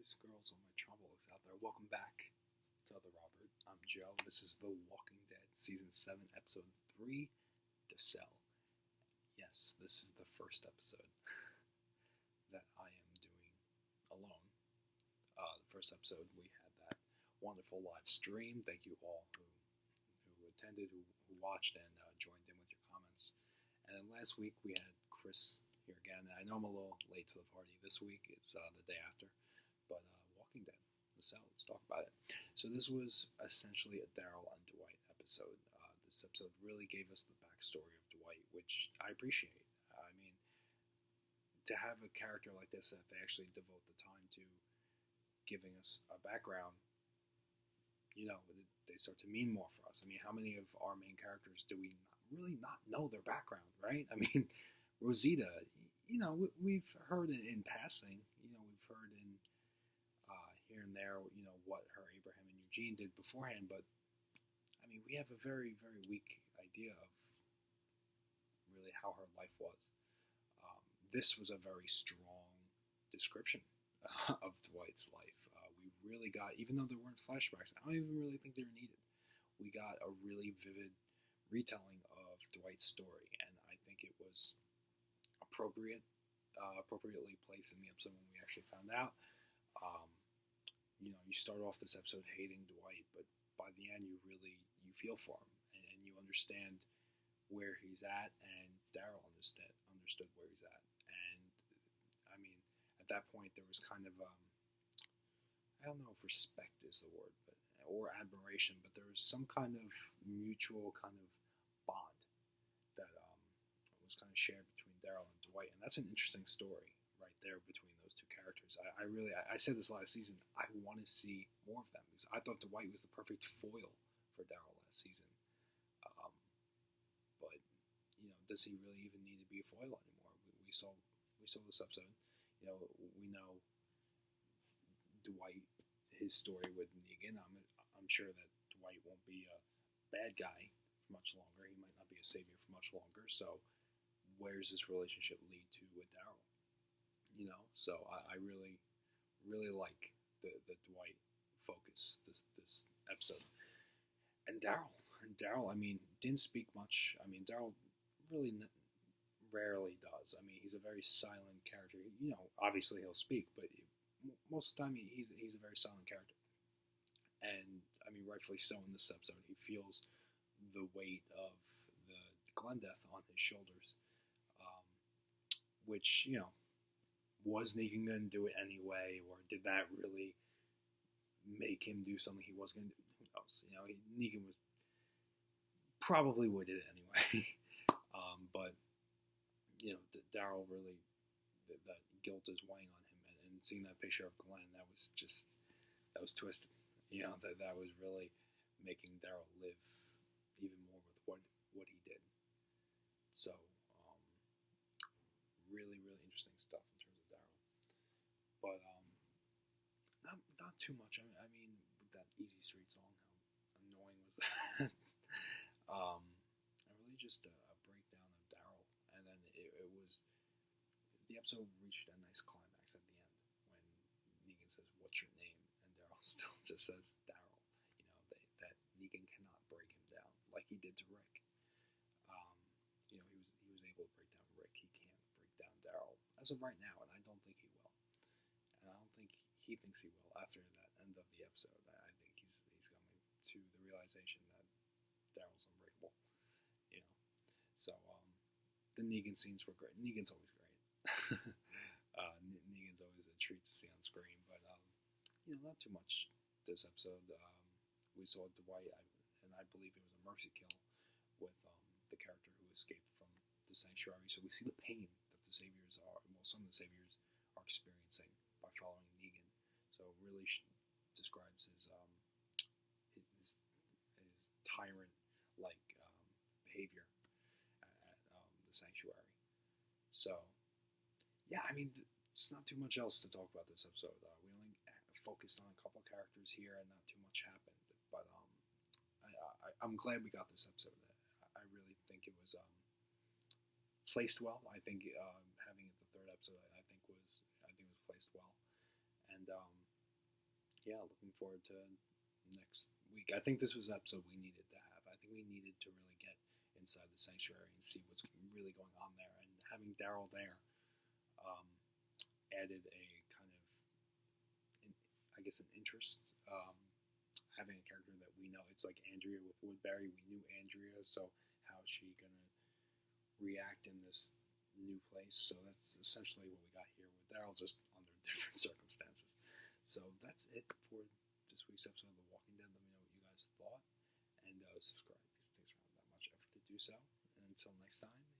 boys, girls, all my troubles out there. Welcome back to Other Robert. I'm Joe. This is The Walking Dead, Season 7, Episode 3, The Cell. Yes, this is the first episode that I am doing alone. The first episode, we had that wonderful live stream. Thank you all who attended, who watched, and joined in with your comments. And then last week, we had Chris here again. I know I'm a little late to the party this week. It's the day after. But Walking Dead, The Cell, let's talk about it. So this was essentially a Daryl and Dwight episode. This episode really gave us the backstory of Dwight, which I appreciate. I mean, to have a character like this that they actually devote the time to giving us a background, they start to mean more for us. I mean, how many of our main characters do we really not know their background, right? I mean, Rosita, we've heard it in passing. We've heard in here and there, what her Abraham and Eugene did beforehand. But I mean, we have a very, very weak idea of really how her life was. This was a very strong description of Dwight's life. We really got, even though there weren't flashbacks, I don't even really think they were needed. We got a really vivid retelling of Dwight's story, and I think it was appropriately placed in the episode when we actually found out. You start off this episode hating Dwight, but by the end you feel for him, and you understand where he's at, and Daryl understood where he's at. And I mean, at that point there was kind of I don't know if respect is the word, or admiration, but there was some kind of mutual kind of bond that was kind of shared between Daryl and Dwight, and that's an interesting story right there between those two characters. I said this last season, I want to see more of them, because I thought Dwight was the perfect foil for Daryl last season. But does he really even need to be a foil anymore? We saw this episode. We know Dwight, his story with Negan. I'm sure that Dwight won't be a bad guy for much longer. He might not be a savior for much longer. So where's this relationship lead to with Daryl? So I really, really like the Dwight focus this episode. And Daryl, I mean, didn't speak much. I mean, Daryl really rarely does. I mean, he's a very silent character. Obviously he'll speak, but most of the time he's a very silent character. And I mean, rightfully so in this episode. He feels the weight of the Glenn death on his shoulders, which, was Negan going to do it anyway, or did that really make him do something he was going to do? Who knows? Negan was probably would did it anyway. But Daryl really, that guilt is weighing on him, and seeing that picture of Glenn, that was twisted. That was really making Daryl live even more with what he did. So really, really interesting stuff in terms of Daryl. But not too much. I mean, with that Easy Street song, how annoying was that? Really just a breakdown of Daryl, and then it was, the episode reached a nice climax at the end when Negan says, "What's your name?" and Daryl still just says Daryl. That Negan cannot break him down like he did to Rick. He was able to break down Rick. He can't break down Daryl as of right now, and I don't think he will. And I don't think he thinks he will after that end of the episode. I think he's coming to the realization that Daryl's unbreakable. So the Negan scenes were great. Negan's always great. Negan's always a treat to see on screen, but not too much this episode. We saw Dwight, and I believe it was a mercy kill with the character who escaped from the sanctuary. So we see the pain that the saviors are, well, some of the saviors are experiencing by following Negan. So it really describes his tyrant-like behavior at the sanctuary. So, yeah, I mean, it's not too much else to talk about this episode. We only focused on a couple characters here, and not too much happened. But I'm glad we got this episode. I really think it was placed well. I think having it the third episode, I think was placed well. And yeah, looking forward to next week. I think this was an episode we needed to have. I think we needed to really get inside the sanctuary and see what's really going on there. And having Daryl there um, added a kind of, I guess, an interest. Having a character that we know, it's like Andrea with Woodbury. We knew Andrea, so how is she gonna react in this new place? So that's essentially what we got here with Daryl, just under different circumstances. So that's it for this week's episode of The Walking Dead. Let me know what you guys thought, and subscribe because it takes around that much effort to do so. And until next time.